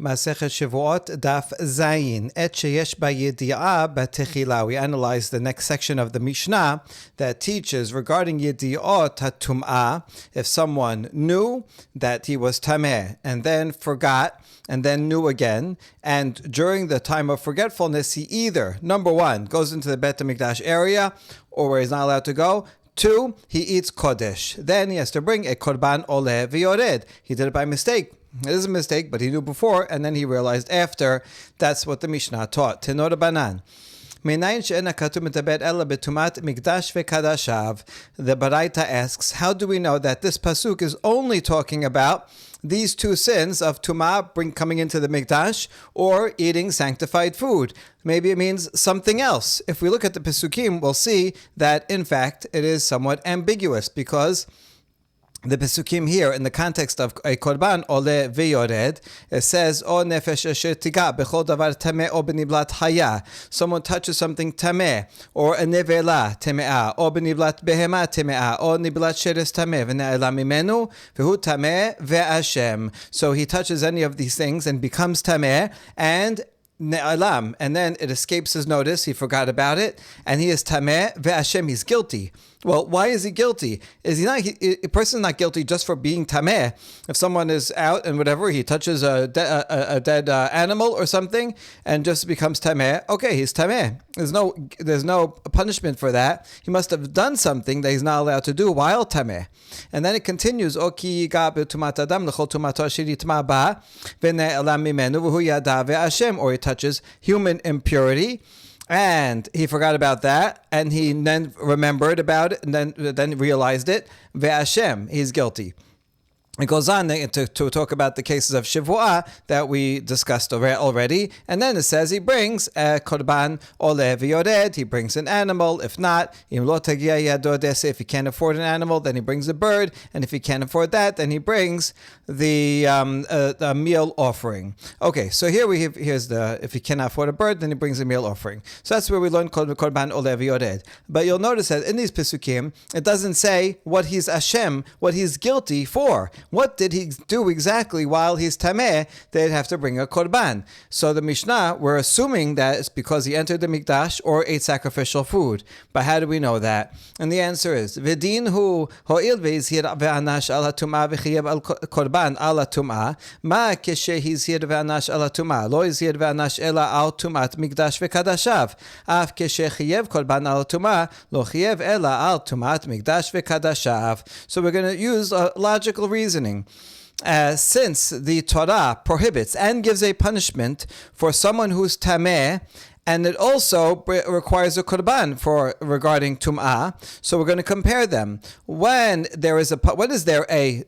Masechet Shevuot Daf Zayin Et sheyesh ba'yedi'ah b'techila. We analyze the next section of the Mishnah that teaches regarding yedi'ot hatum'ah. If someone knew that he was tameh and then forgot and then knew again, and during the time of forgetfulness he either, number one, goes into the Bet HaMikdash area or where he's not allowed to go. 2, he eats kodesh. Then he has to bring a korban oleh v'yored. He did it by mistake. It is a mistake, but he knew before, and then he realized after. That's what the Mishnah taught. Tenor Banan. The Baraita asks, how do we know that this pasuk is only talking about these two sins of tumah, coming into the mikdash, or eating sanctified food? Maybe it means something else. If we look at the pesukim, we'll see that in fact it is somewhat ambiguous, because the pesukim here, in the context of a korban ole veyored, it says, "O nefesh asher tiga bechol davar tameh o beniblat haya." Someone touches something tameh, or a nevela tameh, or beniblat behema tameh, or niblat sheres tameh v'ne'ela mimenu v'hu tameh ve'ashem. So he touches any of these things and becomes tameh, and ne'alam, and then it escapes his notice, he forgot about it, and he is tameh ve'ashem, he's guilty. Well, why is he guilty? Is he not? A person is not guilty just for being tameh. If someone is out and whatever, he touches a dead animal or something and just becomes tameh. Okay, he's tameh. There's no punishment for that. He must have done something that he's not allowed to do while tameh. And then it continues. Or he touches human impurity, and he forgot about that, and he then remembered about it, and then realized it. Ve'ashem, he's guilty. It goes on to talk about the cases of Shevuot that we discussed already, and then it says he brings a korban oleh v'yored, he brings an animal. If not, if he can't afford an animal, then he brings a bird, and if he can't afford that, then he brings the meal offering. Okay, so here's the, if he cannot afford a bird, then he brings a meal offering. So that's where we learn korban oleh v'yored. But you'll notice that in these pesukim, it doesn't say what he's ashem, what he's guilty for. What did he do exactly while he's tameh? They'd have to bring a korban. So the Mishnah, we're assuming that it's because he entered the mikdash or ate sacrificial food. But how do we know that? And the answer is, V'din hu ho'il ve'izhir ve'anash al hatumah v'chiyev al korban al hatumah, ma keshe hizhir ve'anash al hatumah, lo hizhir ve'anash ela al tumat mikdash ve'kadashav, af keshe chiyev korban al hatumah, lo chiyev ela al tumat mikdash ve'kadashav. So we're going to use a logical reasoning. Since the Torah prohibits and gives a punishment for someone who's tameh, and it also requires a korban regarding tum'ah, so we're going to compare them. When is there a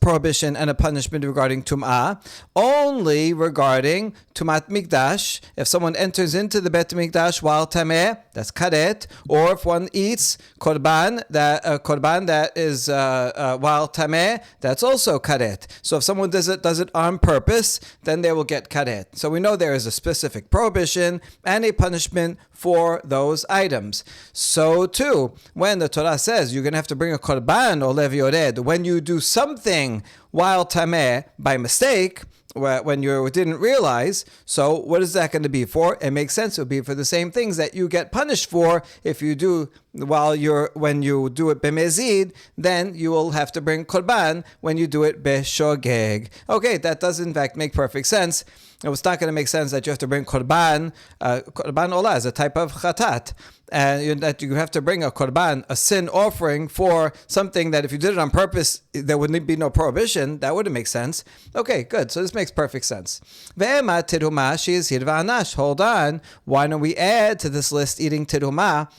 prohibition and a punishment regarding tum'ah? Only regarding tumat mikdash. If someone enters into the Bet HaMikdash while tameh, that's karet. Or if one eats korban that is while tameh, that's also karet. So if someone does it on purpose, then they will get karet. So we know there is a specific prohibition and a punishment for those items. So too, when the Torah says you're going to have to bring a korban oleh v'yored when you do something while tameh by mistake, when you didn't realize, so what is that going to be for? It makes sense. It would be for the same things that you get punished for if you do when you do it b'mezid, then you will have to bring korban when you do it b'shogeg. Okay, that does in fact make perfect sense. It's not going to make sense that you have to bring korban olah as a type of chatat, and that you have to bring a korban, a sin offering for something that if you did it on purpose, there would be no prohibition. That wouldn't make sense. Okay, good. So this makes perfect sense. Ve'ema teruma she'izhir ve'anash. Hold on. Why don't we add to this list eating teruma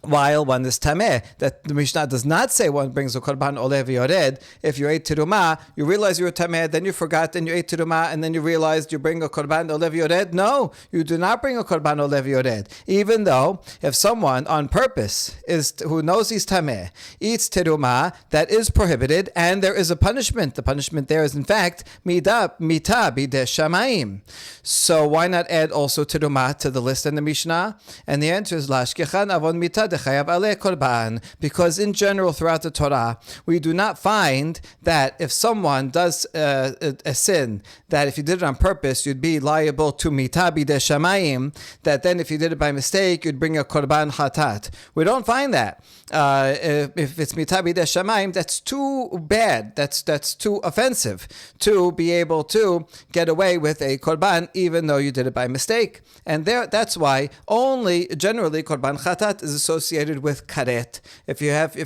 while one is tameh? That the Mishnah does not say one brings a korban oleh v'yored. If you ate teruma, you realize you were tameh, then you forgot, then you ate teruma, and then you realized you bring a korban oleh v'yored. No, you do not bring a korban oleh v'yored. Even though if someone on purpose who knows he's tameh eats teruma, that is prohibited, and there is a punishment. The punishment there is in fact mita bideh shamayim. So why not add also teruma to the list in the Mishnah? And the answer is lashkechan avon mita dechayav aleh korban. Because in general throughout the Torah, we do not find that if someone does a sin, that if you did it on purpose, you'd be liable to mitah bidei shamayim, that then if you did it by mistake, you'd bring a korban chatat. We don't find that. If it's mitah bidei shamayim, that's too bad. That's too offensive to be able to get away with a korban, even though you did it by mistake. And that's why only generally korban chatat is associated with karet. If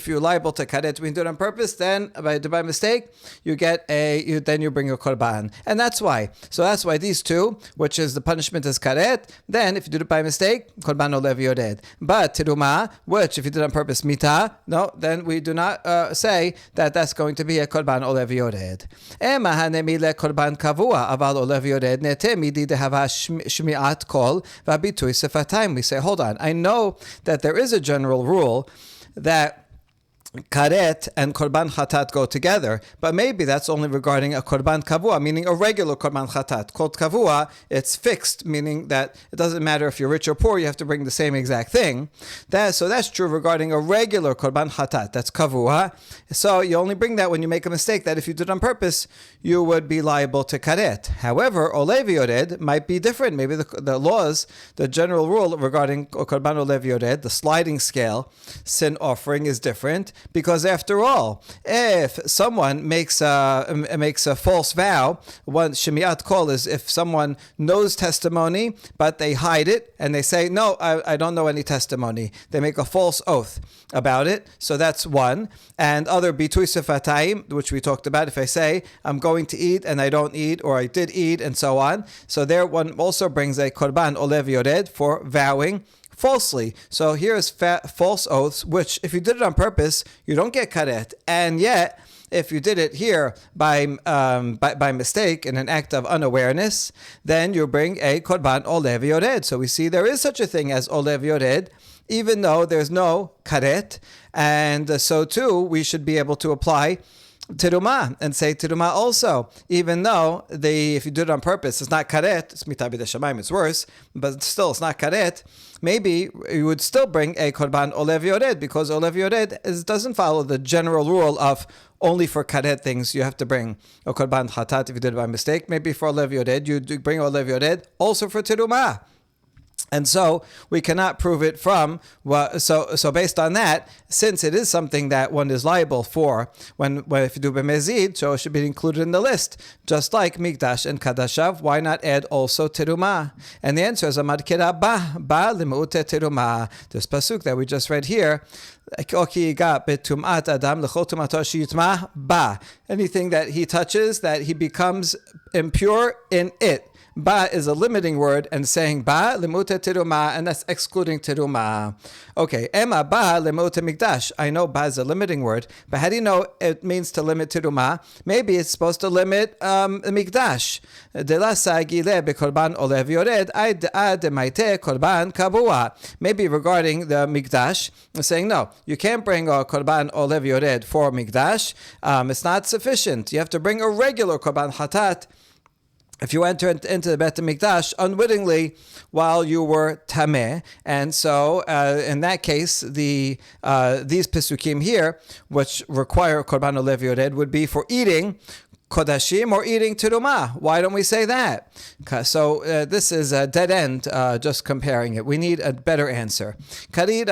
you're liable to karet when you do it on purpose, then by mistake you then you bring a korban, and that's why. So that's why these two, which is the punishment is karet. Then if you do it by mistake, korban olev yored. But teruma, which if you did it on purpose, mitah, no, then we do not say that that's going to be a korban olev yored. Ema hanemile korban kavua aval olev yored nete midi dehava shmiat kol v'abitui sefatayim. We say, hold on, I know that there is a general rule that karet and korban chatat go together, but maybe that's only regarding a korban kavua, meaning a regular korban chatat. Called kavua, it's fixed, meaning that it doesn't matter if you're rich or poor, you have to bring the same exact thing. So that's true regarding a regular korban chatat, that's kavua. So you only bring that when you make a mistake, that if you did it on purpose, you would be liable to karet. However, olev yored might be different. Maybe the laws, the general rule regarding korban olev yored, the sliding scale, sin offering is different. Because after all, if someone makes a false vow, one shemiat kol is if someone knows testimony, but they hide it and they say, no, I don't know any testimony. They make a false oath about it. So that's one. And other bitui sefatayim, which we talked about, if I say, I'm going to eat and I don't eat, or I did eat, and so on. So there one also brings a korban olev yored for vowing falsely. So here's false oaths, which if you did it on purpose, you don't get karet. And yet, if you did it here by mistake in an act of unawareness, then you bring a korban olev yored. So we see there is such a thing as olev yored, even though there's no karet. And so too, we should be able to apply teruma and say teruma also, even though if you do it on purpose, it's not karet, it's mitah bidei shamayim, it's worse, but still it's not karet. Maybe you would still bring a korban olev yored, because olev yored doesn't follow the general rule of only for karet things you have to bring a korban chatat if you did it by mistake. Maybe for olev yored you do bring olev yored also for teruma. And so we cannot prove it from so based on that, since it is something that one is liable for when if you do b'mezid, so it should be included in the list. Just like mikdash and kadashav, why not add also teruma? And the answer is amad kira ba limu'ute teruma. This pasuk that we just read here. Anything that he touches, that he becomes impure in it. Ba is a limiting word, and saying ba lemute teruma, and that's excluding teruma. Okay, ema ba lemute mikdash. I know ba is a limiting word, but how do you know it means to limit teruma? Maybe it's supposed to limit mikdash. De la sagile bekorban olev yored ad maite korban kabua. Maybe regarding the mikdash, saying no, you can't bring a korban olev yored for mikdash. It's not sufficient. You have to bring a regular korban hatat if you enter into the Beit HaMikdash unwittingly while you were tameh. And so in that case, these pesukim here, which require korban olev yored, would be for eating kodashim or eating teruma. Why don't we say that? So this is a dead end, just comparing it. We need a better answer. And the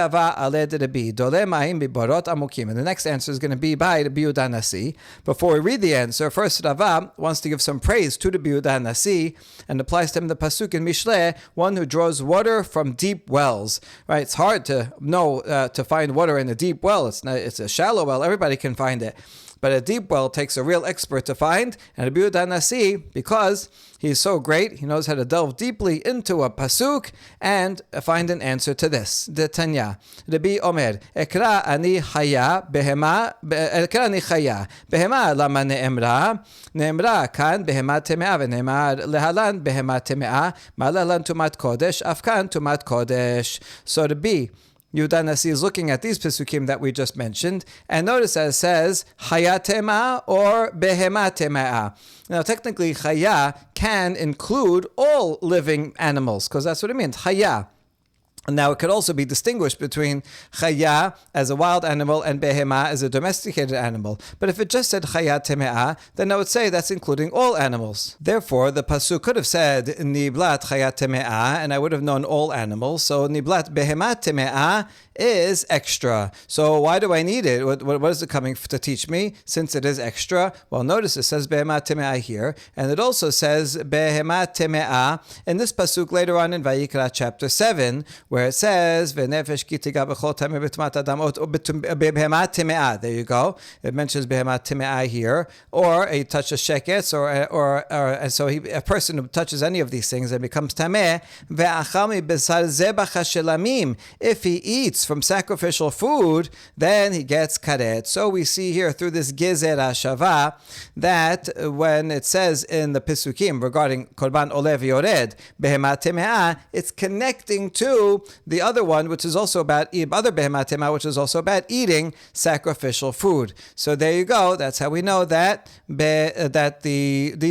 next answer is going to be by the Yehuda Nasi. Before we read the answer, first Rava wants to give some praise to the Yehuda Nasi and applies to him the pasuk in Mishle, one who draws water from deep wells. Right? It's hard to know to find water in a deep well. It's a shallow well. Everybody can find it. But a deep well takes a real expert to find, and Rabbi Yehuda Nasi, because he's so great, he knows how to delve deeply into a pasuk and find an answer to this. The Tanya, Rabbi Omer, Ekra ani chaya behema, Ekra ani chaya behema lama neemra kan behema temea veneemar lehalan behema temea malalan tumat kodesh afkan tumat kodesh. So Rabbi Yehuda Nasi is looking at these pesukim that we just mentioned, and notice that it says chaya tema or behema tema. Now, technically, chaya can include all living animals, because that's what it means, chaya. Now, it could also be distinguished between chaya as a wild animal and behema as a domesticated animal. But if it just said chaya teme'ah, then I would say that's including all animals. Therefore, the pasuk could have said niblat chaya teme'ah, and I would have known all animals. So niblat behema teme'ah is extra. So why do I need it? What is it coming to teach me? Since it is extra, well, notice it says behema teme'ah here, and it also says behema teme'ah in this pasuk later on in Vayikra chapter 7, where it says v'nefesh ki tiga b'chol tameh b'tumat adam behema teme'ah. There you go. It mentions behema teme'ah here, or he touches sheketz, or and so a person who touches any of these things and becomes tameh ve'achal mibesar zebach hashelamim. If he eats from sacrificial food, then he gets karet. So we see here through this gezer hashava that when it says in the Pisukim regarding korban olev yored behema teme'ah, it's connecting to the other one, which is also about other behema teme'ah, which is also about eating sacrificial food. So there you go. That's how we know that these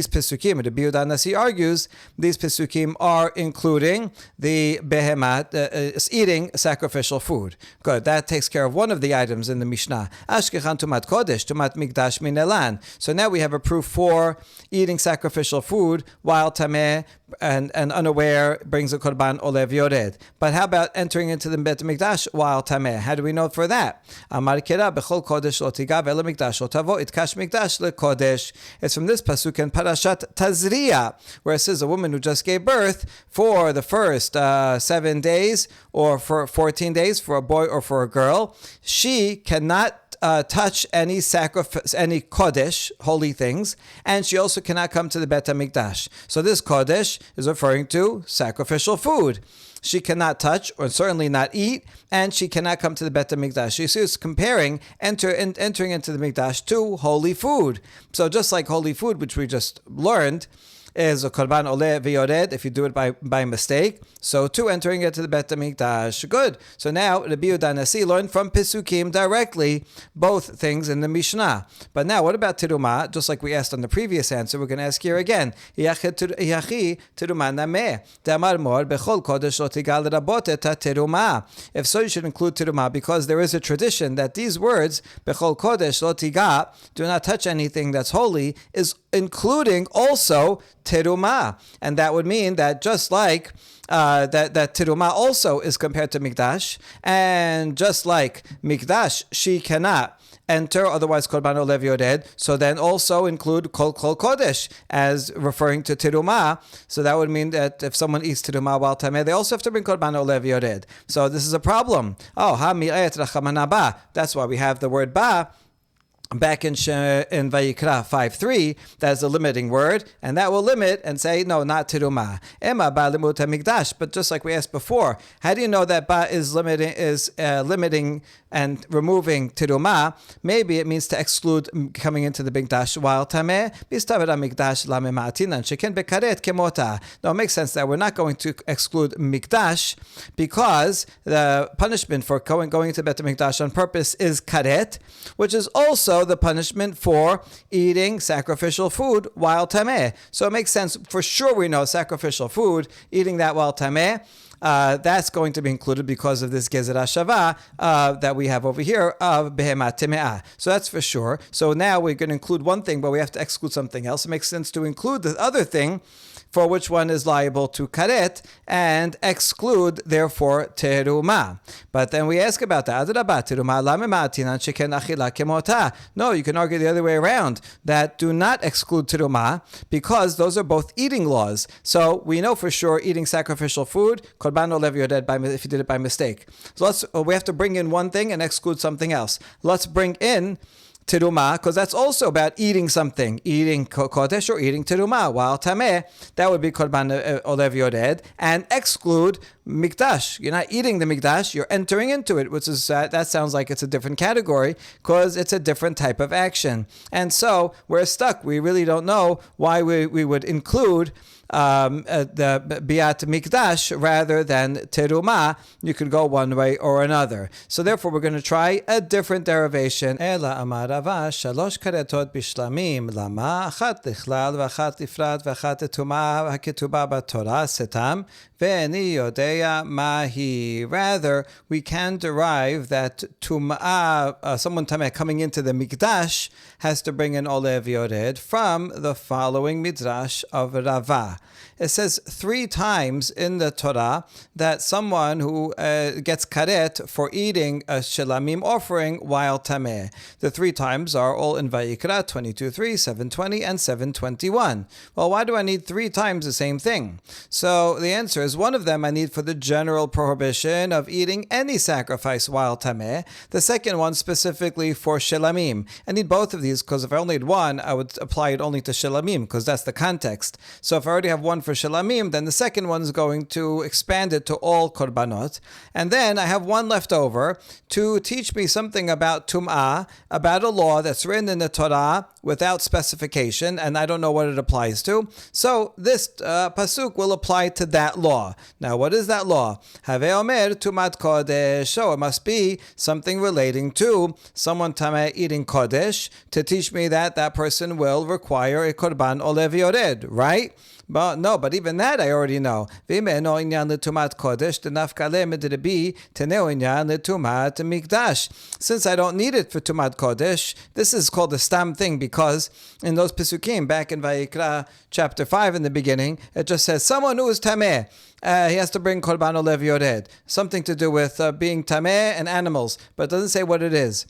Pisukim, the Biuda Nasi argues, these Pisukim are including the behema eating sacrificial food. Good. That takes care of one of the items in the Mishnah. Ashkechan tumat kodesh, tumat mikdash min elan. So now we have a proof for eating sacrificial food while tameh and unaware brings a korban olev yored. But how about entering into the Bet Mikdash while tameh? How do we know for that? Amar kira bechol kodesh lo tigav el mikdash lo tavo itkash mikdash le kodesh. It's from this pasuk in Parashat Tazria, where it says a woman who just gave birth for the first 7 days or for 14 days for a boy or for a girl, she cannot touch any sacrifice, any kodesh, holy things, and she also cannot come to the Bet HaMikdash. So this kodesh is referring to sacrificial food. She cannot touch, or certainly not eat, and she cannot come to the Bet HaMikdash. She's comparing entering into the Mikdash to holy food. So just like holy food, which we just learned, is a korban oleh v'yored if you do it by mistake. So too, entering it to the Bet HaMikdash. Good. So now Rabbi Yehuda Nasi learned from Pisukim directly both things in the Mishnah. But now what about Terumah? Just like we asked on the previous answer, we're going to ask here again. Yachi Terumah nameh. Damar mor bechol kodesh lo tigal rabot et terumah. If so, you should include Terumah because there is a tradition that these words bechol kodesh lo tiga, do not touch anything that's holy, is including also terumah, and that would mean that just like that terumah also is compared to mikdash, and just like mikdash she cannot enter, otherwise korban olev yored. So then also include kol kodesh as referring to terumah. So that would mean that if someone eats terumah while tameh, they also have to bring korban olev yored. So this is a problem. Oh, ha mi'et rachamana ba. That's why we have the word ba back in Vayikra 5:3, that's a limiting word, and that will limit and say, no, not terumah. Ema ba limut hamikdash. But just like we asked before, how do you know that ba is limiting and removing terumah? Maybe it means to exclude coming into the mikdash while tameh. Bistaver hamikdash la mema'atinan sheken bekaret kemota. Now it makes sense that we're not going to exclude mikdash because the punishment for going into Bet HaMikdash on purpose is karet, which is also the punishment for eating sacrificial food while tameh. So it makes sense. For sure we know sacrificial food, eating that while tameh, that's going to be included because of this gezer hashava that we have over here of behema teme'ah. So that's for sure. So now we're going to include one thing, but we have to exclude something else. It makes sense to include the other thing for which one is liable to karet and exclude, therefore, terumah. But then we ask about that. No, you can argue the other way around, that do not exclude terumah because those are both eating laws. So we know for sure eating sacrificial food, korban olev yored if you did it by mistake. So we have to bring in one thing and exclude something else. Let's bring in terumah, because that's also about eating something, eating kodesh or eating terumah, while tameh, that would be korban olev yored, and exclude mikdash. You're not eating the mikdash, you're entering into it, which is, that sounds like it's a different category, because it's a different type of action. And so, we're stuck. We really don't know why we would include the biat mikdash rather than terumah. You could go one way or another. So therefore, we're going to try a different derivation. Ela amar Rava shalosh karetot bishlamim lama achat lichlal v'achat lifrat v'achat etumah haketubah b'torah setam ve'eni yodei Yodea Mahi. Rather, we can derive that Tum'ah, someone Tameh coming into the Mikdash, has to bring an Olev Yored from the following Midrash of Rava. It says 3 times in the Torah that someone who gets karet for eating a shelamim offering while tameh. The 3 times are all in Vayikra 22:3, 7:20, and 7:21. Well, why do I need 3 times the same thing? So the answer is one of them I need for the general prohibition of eating any sacrifice while tameh. The second one specifically for shelamim. I need both of these because if I only had one, I would apply it only to shelamim because that's the context. So if I already have one for shelamim, then the second one is going to expand it to all korbanot. And then I have one left over to teach me something about tum'ah, about a law that's written in the Torah without specification, and I don't know what it applies to. So this pasuk will apply to that law. Now, what is that law? Have omer tumat kodesh. So it must be something relating to someone tameh eating kodesh to teach me that that person will require a korban olev yored, right? But even that I already know. Since I don't need it for Tumat Kodesh, this is called a stam thing because in those Pesukim, back in Vayikra chapter 5 in the beginning, it just says, someone who is Tameh, he has to bring Korban Olev Yored. Something to do with being Tameh and animals, but it doesn't say what it is.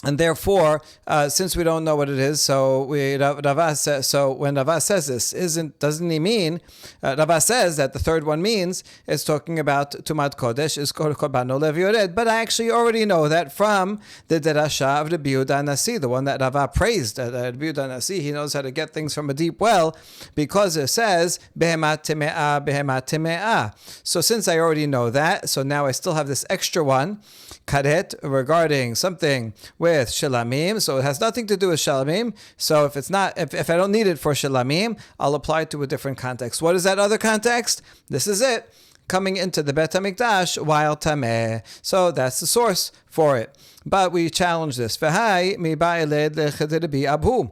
And therefore, since we don't know what it is, so when Rava says this, doesn't he mean? Rava says that the third one means it's talking about Tumat Kodesh is Korban Olev Yored. But I actually already know that from the Derasha of Rabbi Yehuda Nasi, the one that Rava praised. Rabbi Yehuda Nasi, he knows how to get things from a deep well because it says Behemat Teme'ah, Behemat Teme'ah. So since I already know that, so now I still have this extra one, karet, regarding something with shelamim, so it has nothing to do with shelamim. So if I don't need it for shelamim, I'll apply it to a different context. What is that other context? This is it. Coming into the Bet HaMikdash while tameh. So that's the source for it. But we challenge this. V'hai mi ba'eled lechedirabi abhu.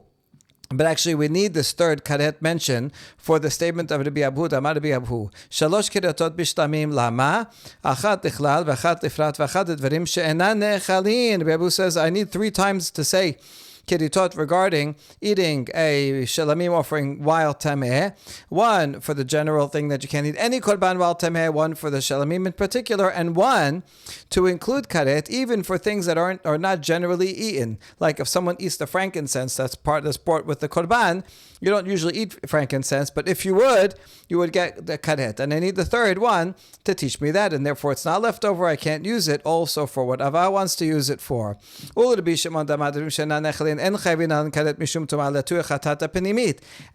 But actually, we need this third karet mention for the statement of Rabbi Abhu, Amar Rabbi Abhu. Shalosh kiratot bishlamim lama, achat tichlal, v'achat tifrat, v'achat dvarim she'enan ne'echalin. Rabbi Abhu says, I need 3 times to say kiritot regarding eating a shelamim offering while tameh. 1 for the general thing that you can't eat any korban while tameh, 1 for the shelamim in particular, and 1 to include karet even for things that are not generally eaten. Like if someone eats the frankincense that's brought with the korban, you don't usually eat frankincense, but if you would get the karet. And I need the third one to teach me that, and therefore it's not left over. I can't use it also for what Ava wants to use it for.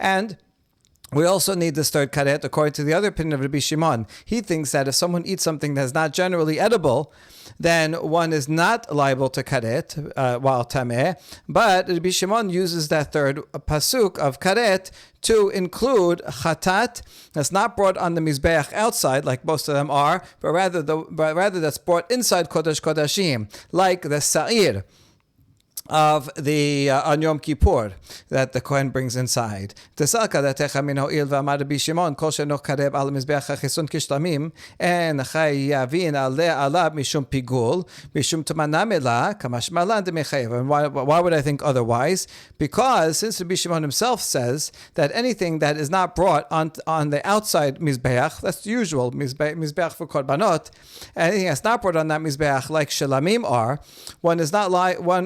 And we also need this third karet according to the other opinion of Rabbi Shimon. He thinks that if someone eats something that's not generally edible, then one is not liable to karet while tameh. But Rabbi Shimon uses that third pasuk of karet to include chatat that's not brought on the mizbeach outside, like most of them are, but rather that's brought inside kodesh kodashim, like the sa'ir of the on Yom Kippur that the Kohen brings inside. Tesalka datecha min ho'il v'amar Rabbi Shimon kol she'noch kareb al mizbeach ha'chisun kishlamim en chayavin alab mishum pigul mishum tamana mela kamash malan demechayev. And why would I think otherwise? Because since Rabbi Shimon himself says that anything that is not brought on the outside mizbeach, that's the usual mizbeach for korbanot, anything that's not brought on that mizbeach like shelamim are, one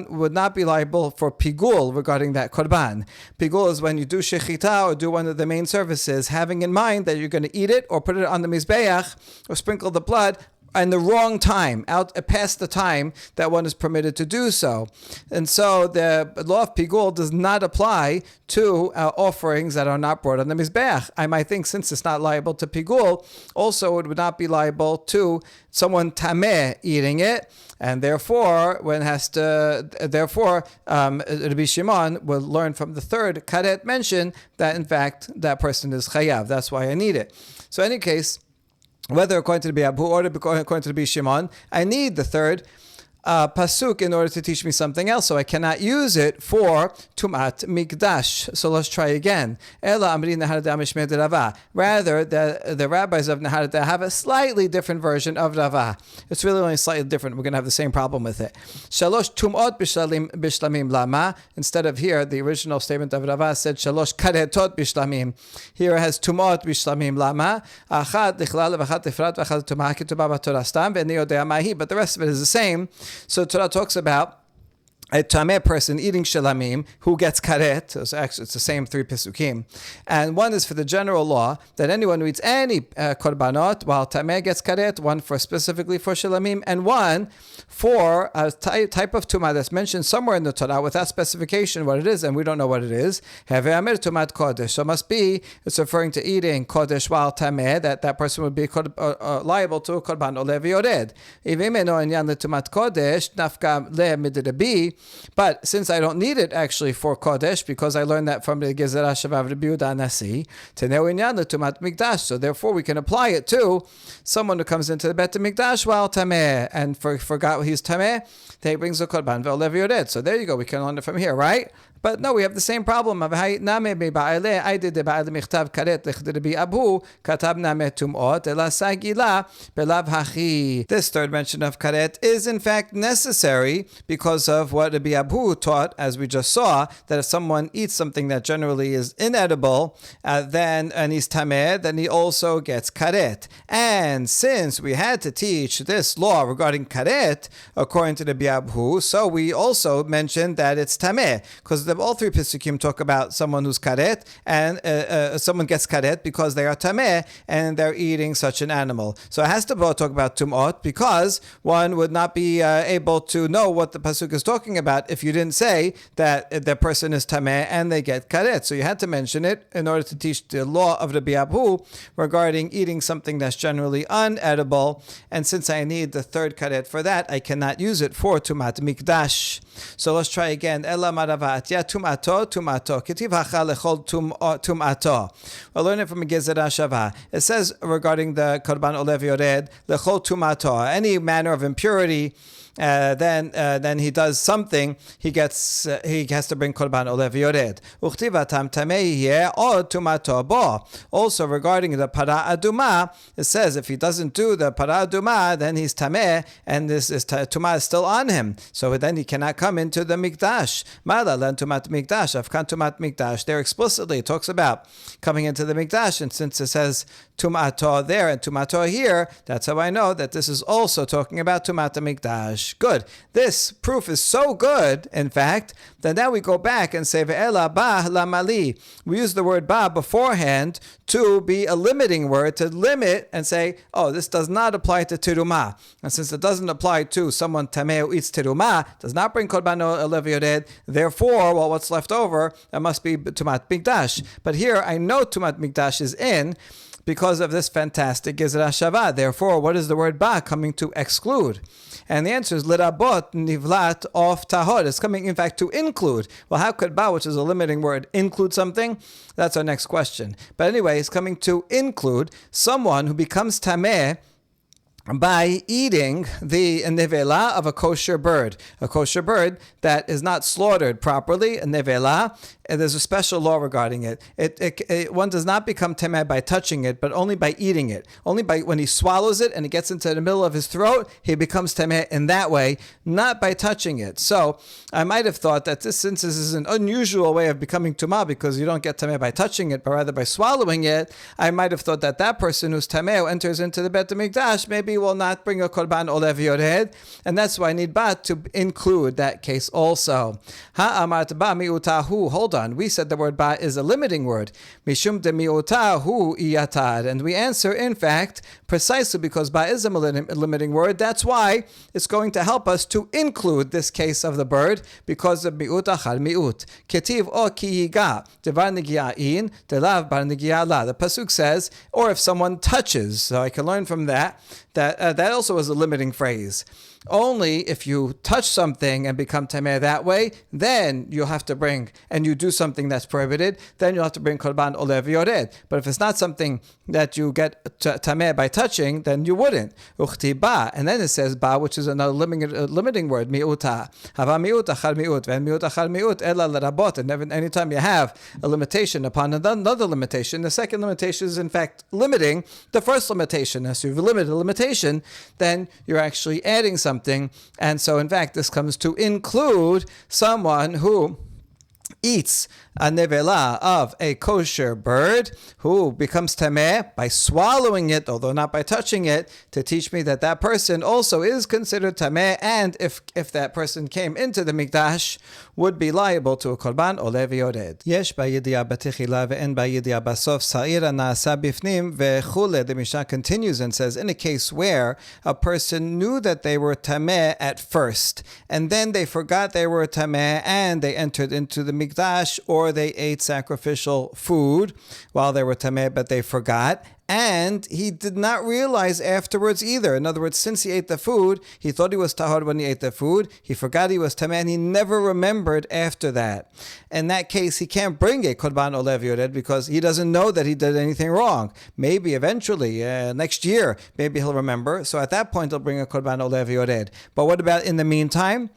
would not be liable for pigul regarding that korban. Pigul is when you do shechita or do one of the main services, having in mind that you're going to eat it or put it on the mizbeach or sprinkle the blood in the wrong time, past the time that one is permitted to do so. And so the law of pigul does not apply to offerings that are not brought on the mizbeach. I might think since it's not liable to pigul, also it would not be liable to someone tameh eating it, and therefore Rabbi Shimon will learn from the third karet mention that in fact that person is chayav. That's why I need it. So in any case, whether according to the Rabbi Abhu or according to the Rabbi Shimon, I need the third pasuk in order to teach me something else, so I cannot use it for tumat mikdash. So let's try again. Ela amri Nehardeh mishmei de Rava. Rather, the rabbis of Nehardeh have a slightly different version of Rava. It's really only slightly different. We're going to have the same problem with it. Shalosh tumot bishlamim lama. Instead of here, the original statement of Rava said shalosh karetot bishlamim. Here it has tumot bishlamim lama. Achat lichlal v'achat lifrat v'achat tumah ketubah b'torah stam ve'ni yodea mahi. But the rest of it is the same. So Torah talks about a tameh person eating shalamim who gets karet. So actually, it's the same three pesukim, and one is for the general law that anyone who eats any korbanot while tameh gets karet. One for specifically for shalamim, and one for a type of tumah that's mentioned somewhere in the Torah without specification what it is, and we don't know what it is. Heve amir tumat kodesh. So it must be it's referring to eating kodesh while tameh. That person would be liable to a korban olev yored. Ivim eno inyan letumat kodesh nafka le midrabi. But since I don't need it actually for Kodesh, because I learned that from the Gezerah Shavav Rabbi Yehuda Nasi, Teneu Inyan Tumat Mikdash. So therefore we can apply it to someone who comes into the Bet Mikdash while Tameh and forgot he's Tameh, then he brings a Korban Ve'olev Yored. So there you go, we can learn it from here, right? But no, we have the same problem. This third mention of karet is in fact necessary because of what Rabbi Abu taught, as we just saw, that if someone eats something that generally is inedible, and he's tameh, then he also gets karet. And since we had to teach this law regarding karet, according to Rabbi Abu, so we also mentioned that it's tameh, because all three Pesukim talk about someone who's karet, and someone gets karet because they are tameh, and they're eating such an animal. So it has to both talk about tumot, because one would not be able to know what the Pasuk is talking about if you didn't say that the person is tameh and they get karet. So you had to mention it in order to teach the law of Rabbi Abu regarding eating something that's generally unedible. And since I need the third karet for that, I cannot use it for tumat mikdash. So let's try again. Ela maravat ya tumato ketiv hacha lechol tumato. We'll learn it from Gezerah Shavah. It says regarding the korban olev yored lechol tumato, any manner of impurity. Then he does something. He has to bring korban olev yored. Uchtivatam tamei od tumato bo. Also regarding the para aduma, it says if he doesn't do the para aduma, then he's tameh, and this is tumah is still on him. So then he cannot come into the mikdash. Mala len tumat mikdash, afkan tumat mikdash. There explicitly it talks about coming into the mikdash, and since it says tumato there and tumato here, that's how I know that this is also talking about tumat mikdash. Good. This proof is so good, in fact, that now we go back and say ve'ela ba lamali. We use the word ba beforehand to be a limiting word, to limit and say, oh, this does not apply to terumah. And since it doesn't apply to someone tameh who eats terumah, does not bring korban olev yored, therefore, well, what's left over, it must be tumat mikdash. But here, I know tumat mikdash is in, because of this fantastic Gezerah Shavah. Therefore, what is the word ba coming to exclude? And the answer is lirabot nivlat of tahor. It's coming, in fact, to include. Well, how could ba, which is a limiting word, include something? That's our next question. But anyway, it's coming to include someone who becomes tameh by eating the nevela of a kosher bird that is not slaughtered properly, a nevela. And there's a special law regarding it. One does not become tameh by touching it, but only by eating it. Only by when he swallows it and it gets into the middle of his throat, he becomes tameh in that way, not by touching it. So I might have thought that since this is an unusual way of becoming tumah, because you don't get tameh by touching it, but rather by swallowing it, I might have thought that person who's tameh, who enters into the Bet HaMikdash, maybe will not bring a korban olev yored, and that's why I need bat to include that case also. Ha'amat ba mi'utahu. Hold on. We said the word ba is a limiting word. Mishum de mi'utahu iyatar. And we answer, in fact, precisely because ba is a limiting word. That's why it's going to help us to include this case of the bird, because of mi'ut achar mi'ut. Ketiv o ki yiga devar nigia'in delav bar nigia'la. The pasuk says, or if someone touches. So I can learn from that also is a limiting phrase. only if you touch something and become tameh that way, then you'll have to bring, and you do something that's prohibited, then you'll have to bring korban oleh v'yored. But if it's not something that you get tameh by touching, then you wouldn't. Uchti ba, and then it says ba, which is another limiting word, mi'uta. Hava mi'ut achar mi'ut, ve'en mi'ut achar mi'ut, ela l'rabot. And anytime you have a limitation upon another limitation, the second limitation is in fact limiting the first limitation. As you've limited a limitation, then you're actually adding something. And so in fact, this comes to include someone who eats a nevela of a kosher bird, who becomes tameh by swallowing it, although not by touching it, to teach me that that person also is considered tameh, and if that person came into the mikdash, would be liable to a korban oleh v'yored. Yesh b'yediah b'techila ve'en b'yediah b'sof sa'ira na'asa bifnim ve'chule. The Mishnah continues and says, in a case where a person knew that they were tameh at first, and then they forgot they were tameh, and they entered into the mikdash, or they ate sacrificial food while they were tameh, but they forgot, and he did not realize afterwards either. In other words, since he ate the food, he thought he was tahor when he ate the food, he forgot he was tameh, and he never remembered after that. In that case, he can't bring a korban oleh v'yored because he doesn't know that he did anything wrong. Maybe eventually, next year, maybe he'll remember. So at that point, he'll bring a korban oleh v'yored. But what about in the meantime?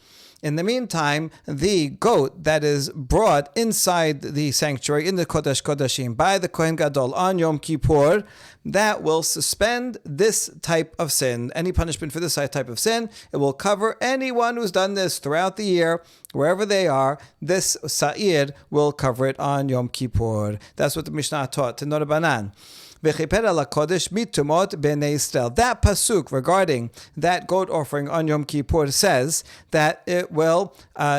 In the meantime, the goat that is brought inside the sanctuary, in the Kodesh Kodashim, by the Kohen Gadol on Yom Kippur, that will suspend this type of sin. Any punishment for this type of sin, it will cover anyone who's done this throughout the year, wherever they are. This Sa'ir will cover it on Yom Kippur. That's what the Mishnah taught to Norabanan. That pasuk regarding that goat offering on Yom Kippur says that it will,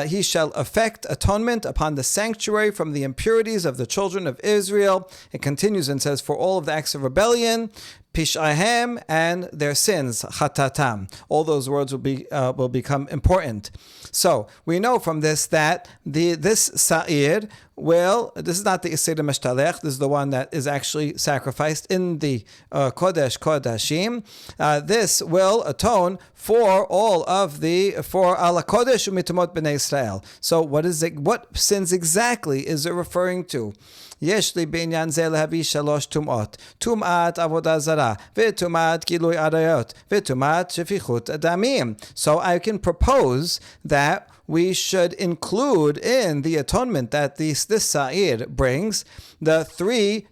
he shall effect atonement upon the sanctuary from the impurities of the children of Israel. It continues and says, for all of the acts of rebellion, pishahem, and their sins, chatatam. All those words will become important. So we know from this that this sa'ir this is not the Isir Meshtalech, this is the one that is actually sacrificed in the Kodesh Kodashim. This will atone for all of for Ala Kodesh Umitumot B'nai Israel. So what sins exactly is it referring to? יש לי בעניין זה להביא 3 טומאות, טומאת עבודה זרה, וטומאת גילוי עריות, וטומאת שפיכות דמים. So I can propose that we should include in the atonement that this sa'ir brings the three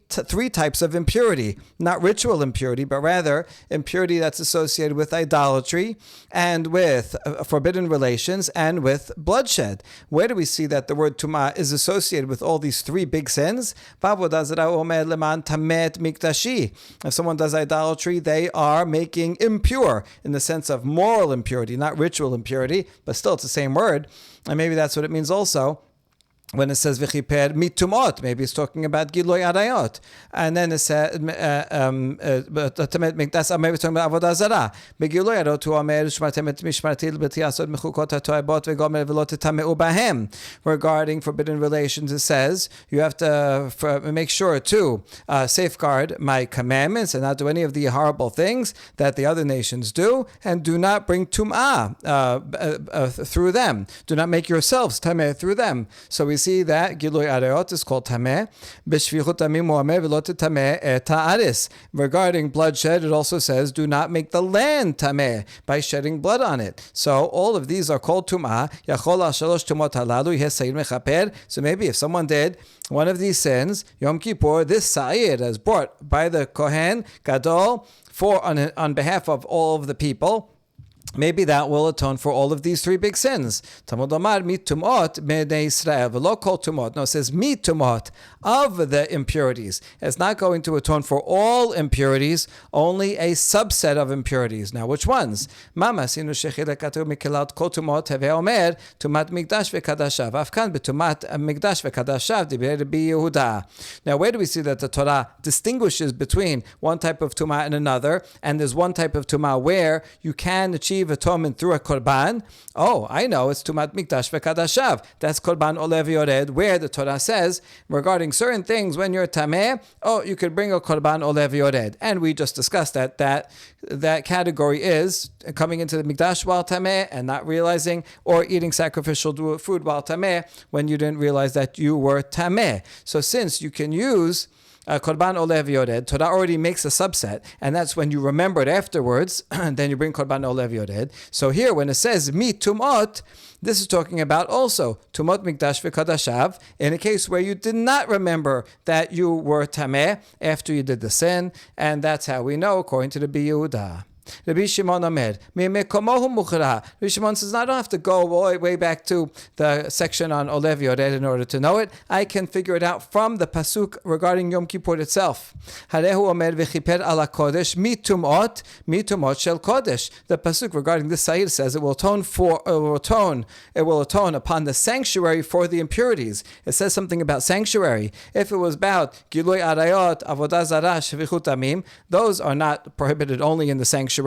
types of impurity, not ritual impurity, but rather impurity that's associated with idolatry and with forbidden relations and with bloodshed. Where do we see that the word tumah is associated with all these 3 big sins? If someone does idolatry, they are making impure in the sense of moral impurity, not ritual impurity, but still it's the same word. And maybe that's what it means also when it says v'chiper mitumot, maybe it's talking about giloi arayot, and then it says tamet mikdash, maybe it's talking about avodah zarah. Begiloi arayot hu omer shmartem et mishmarti l'b'tiyasot mechukot hatoibot v'gomer v'lo tetameu b'hem. Regarding forbidden relations, it says you have to make sure to safeguard my commandments and not do any of the horrible things that the other nations do, and do not bring tum'ah through them. Do not make yourselves tameh through them. So we see that Gilui Arayot is called Tameh. B'shvichut damim mu'ameh v'lo tetameh et ha'aris. Regarding bloodshed, it also says, do not make the land Tameh by shedding blood on it. So all of these are called Tum'ah. Yachol al-shalosh tumot halalu yeh sa'ir mechaper. So maybe if someone did one of these sins, Yom Kippur, this sa'ir is brought by the Kohen Gadol on behalf of all of the people. Maybe that will atone for all of these 3 big sins. Talmud Omar mitumot b'nei Israel v'lo kol tumot. No, it says mitumot, of the impurities. It's not going to atone for all impurities, only a subset of impurities. Now, which ones? Mama sinu shechilekatu mikilat kol tumot heve omer tumat migdash v'kadashav. Afkan b'tumat migdash v'kadashav diber Rabbi Yehuda. Now, where do we see that the Torah distinguishes between one type of tumah and another, and there's one type of tumah where you can achieve atonement through a korban? Oh, I know, it's tumat mikdash v'kadashav. That's korban oleh v'yored, where the Torah says regarding doing certain things when you're tameh, you could bring a korban olev yored. And we just discussed that category is coming into the mikdash while tameh and not realizing, or eating sacrificial food while tameh when you didn't realize that you were tameh. So since you can use korban olev yored, Torah already makes a subset, and that's when you remember it afterwards, and then you bring korban olev yored. So here, when it says mi tumot, this is talking about also tumot mikdash v'kadashav, in a case where you did not remember that you were tameh after you did the sin, and that's how we know, according to the Yehuda. Rabbi Shimon Omer, Rabbi Shimon says, I don't have to go way back to the section on Olev Yored in order to know it. I can figure it out from the pasuk regarding Yom Kippur itself. Harehu Omer v'chiper ala kodesh mitumot shel kodesh. The pasuk regarding this sa'ir says it will atone upon the sanctuary for the impurities. It says something about sanctuary. If it was about Gilui Arayot, Avodah Zarah, Shevichut Amim, those are not prohibited only in the sanctuary.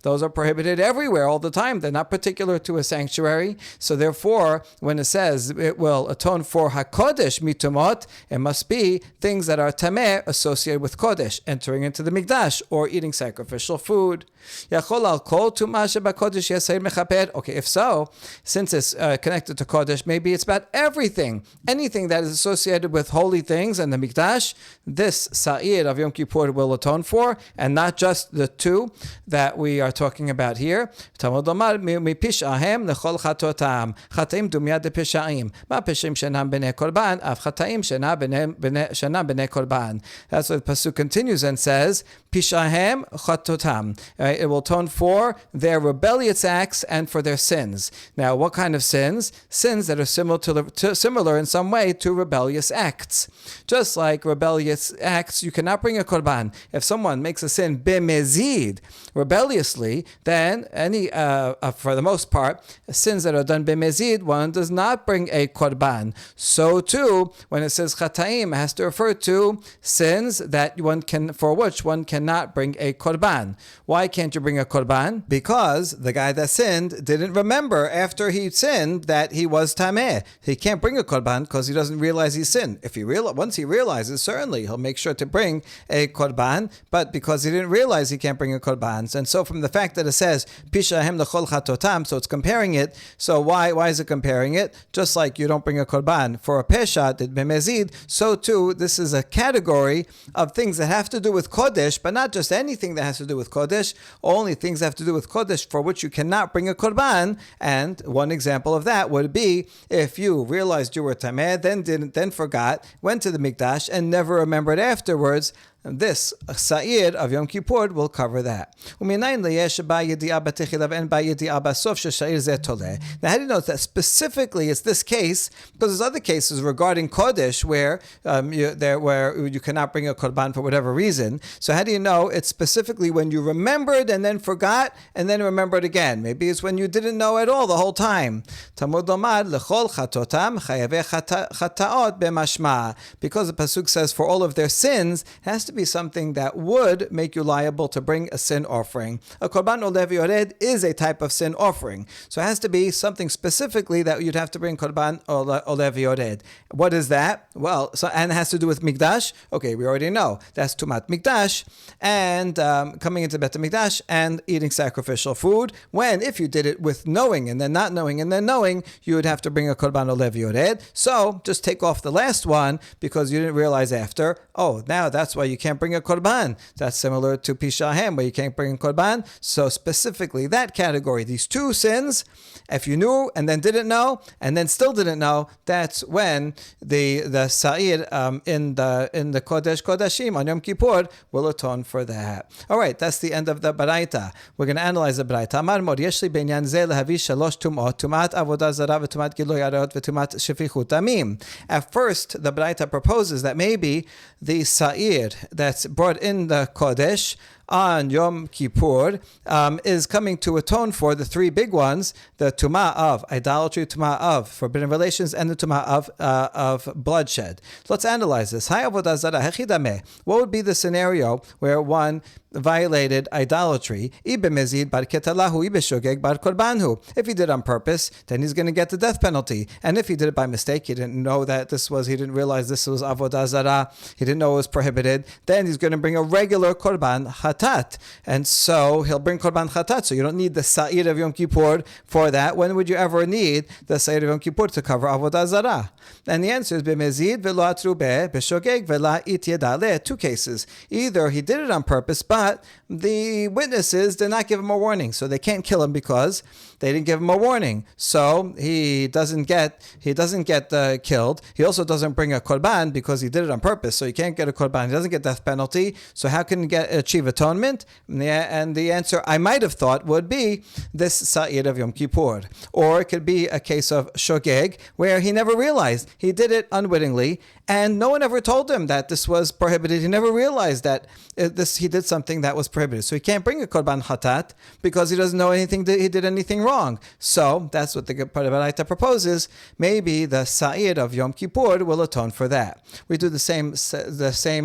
Those are prohibited everywhere all the time. They're not particular to a sanctuary. So therefore, when it says it will atone for HaKodesh mitumot, it must be things that are tameh associated with Kodesh, entering into the Mikdash or eating sacrificial food. Okay, if so, since it's connected to Kodesh, maybe it's about everything. Anything that is associated with holy things and the Mikdash, this Sa'ir of Yom Kippur will atone for, and not just the two that we are talking about here. Talmud Omar, mipish'ahem lechol chatotam. Chataim dumiyad pish'aim. Ma pish'im shenam b'nei korban, av chataim shenam b'nei korban. That's what the pasuk continues and says, pish'ahem chatotam. It will atone for their rebellious acts and for their sins. Now, what kind of sins? Sins that are similar in some way to rebellious acts. Just like rebellious acts, you cannot bring a korban. If someone makes a sin b'mezid, rebelliously, then for the most part, sins that are done b'mezid, one does not bring a korban. So too, when it says chataim, it has to refer to sins that for which one cannot bring a korban. Why can't you bring a korban? Because the guy that sinned didn't remember after he sinned that he was tameh. He can't bring a korban because he doesn't realize he sinned. Once he realizes, certainly he'll make sure to bring a korban, but because he didn't realize he can't bring a korban. And so from the fact that it says pishahem lechol chatotam, so it's comparing it. So why is it comparing it? Just like you don't bring a korban for a pesha that b'mezid, so too this is a category of things that have to do with kodesh, but not just anything that has to do with kodesh. Only things that have to do with kodesh for which you cannot bring a korban. And one example of that would be if you realized you were tameh, then forgot, went to the mikdash and never remembered afterwards. This Sa'ir of Yom Kippur will cover that. Now, how do you know that specifically it's this case? Because there's other cases regarding Kodesh where you cannot bring a korban for whatever reason. So how do you know it's specifically when you remembered and then forgot and then remembered again? Maybe it's when you didn't know at all the whole time. Talmud Omar lechol chatotam chayavei chataot b'mashma. Because the pasuk says for all of their sins, it has to be something that would make you liable to bring a sin offering. A korban olev yored is a type of sin offering. So it has to be something specifically that you'd have to bring korban olev yored. What is that? Well, and it has to do with mikdash. Okay, we already know. That's tumat mikdash and coming into Bet HaMikdash and eating sacrificial food. If you did it with knowing and then not knowing and then knowing, you would have to bring a korban olev yored. So just take off the last one because you didn't realize after. Now that's why you can't bring a korban. That's similar to pishahem, where you can't bring a korban. So specifically that category, these two sins, if you knew and then didn't know and then still didn't know, that's when the sa'ir in the Kodesh Kodashim on Yom Kippur will atone for that. All right, that's the end of the Baraita. We're going to analyze the Baraita. Amar Mor yesh li b'inyan zeh lehavi shalosh tumot, tumat avodah zarah v'tumat gilui arayot v'tumat shefichut damim. At first, the Baraita proposes that maybe the sa'ir that's brought in the Kodesh on Yom Kippur is coming to atone for the three big ones: the tumah of idolatry, tumah of forbidden relations, and the tumah of bloodshed. Let's analyze this. What would be the scenario where one violated idolatry? If he did on purpose, then he's going to get the death penalty. And if he did it by mistake, he didn't know that he didn't realize this was avodah zarah, he didn't know it was prohibited, then he's going to bring a regular korban chatat. And so he'll bring korban chatat. So you don't need the sa'ir of Yom Kippur for that. When would you ever need the sa'ir of Yom Kippur to cover avodah zarah? And the answer is b'mezid v'lo atrubeh b'shogeg v'la it yedaleh. Two cases. Either he did it on purpose, but the witnesses did not give him a warning, so they can't kill him because they didn't give him a warning. So he doesn't get killed. He also doesn't bring a korban because he did it on purpose, so he can't get a korban. He doesn't get death penalty. So how can he achieve atonement? And the answer I might have thought would be this sa'ir of Yom Kippur. Or it could be a case of shogeg, where he never realized. He did it unwittingly, and no one ever told him that this was prohibited. He never realized that he did something that was prohibited. So he can't bring a korban chatat because he doesn't know anything that he did anything wrong. So that's what the Baraita proposes. Maybe the sa'ir of Yom Kippur will atone for that. We do the same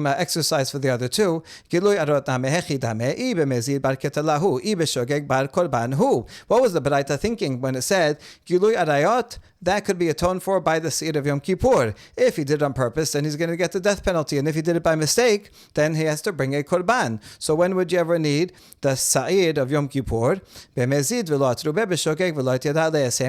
exercise for the other two. What was the Baraita thinking when it said Gilui arayot? That could be atoned for by the sa'ir of Yom Kippur. If he did it on purpose, then he's going to get the death penalty. And if he did it by mistake, then he has to bring a korban. So when would you ever need the sa'ir of Yom Kippur? Same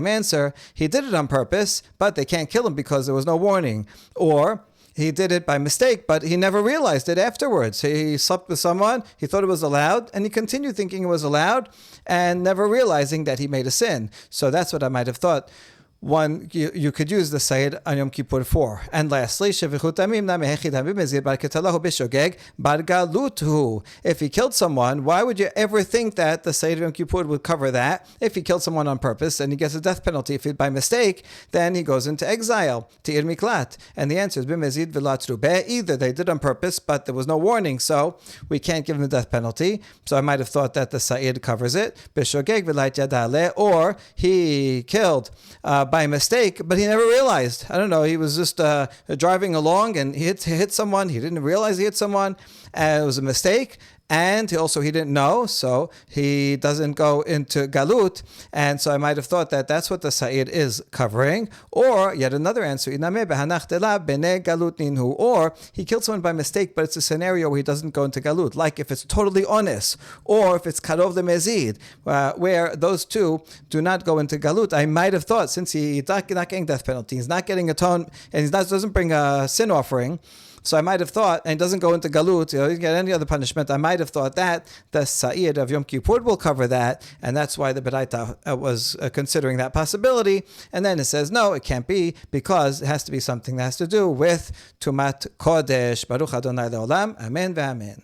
answer. He did it on purpose, but they can't kill him because there was no warning. Or he did it by mistake, but he never realized it afterwards. He slept with someone, he thought it was allowed, and he continued thinking it was allowed, and never realizing that he made a sin. So that's what I might have thought you could use the Sayyid on Yom Kippur for. And lastly, if he killed someone, why would you ever think that the Sayyid of Yom Kippur would cover that? If he killed someone on purpose and he gets a death penalty, if by mistake, then he goes into exile, Te'ir Miklat. And the answer is either they did on purpose, but there was no warning, so we can't give him the death penalty. So I might have thought that the Sayyid covers it. Or he killed by mistake, but he never realized. I don't know, he was just driving along and he hit someone. He didn't realize he hit someone, and it was a mistake. And he didn't know, so he doesn't go into galut. And so I might have thought that that's what the sa'ir is covering. Or yet another answer, or he killed someone by mistake, but it's a scenario where he doesn't go into galut, like if it's totally honest, or if it's karov the mezid, where those two do not go into galut. I might have thought, since he's not getting death penalty, he's not getting atonement, and he doesn't bring a sin offering, so I might have thought, and it doesn't go into galut, he doesn't get any other punishment, I might have thought that the sa'ir of Yom Kippur will cover that, and that's why the Baraita was considering that possibility. And then it says, no, it can't be, because it has to be something that has to do with Tumat Kodesh. Baruch Adonai Le'olam. Amen ve'amen.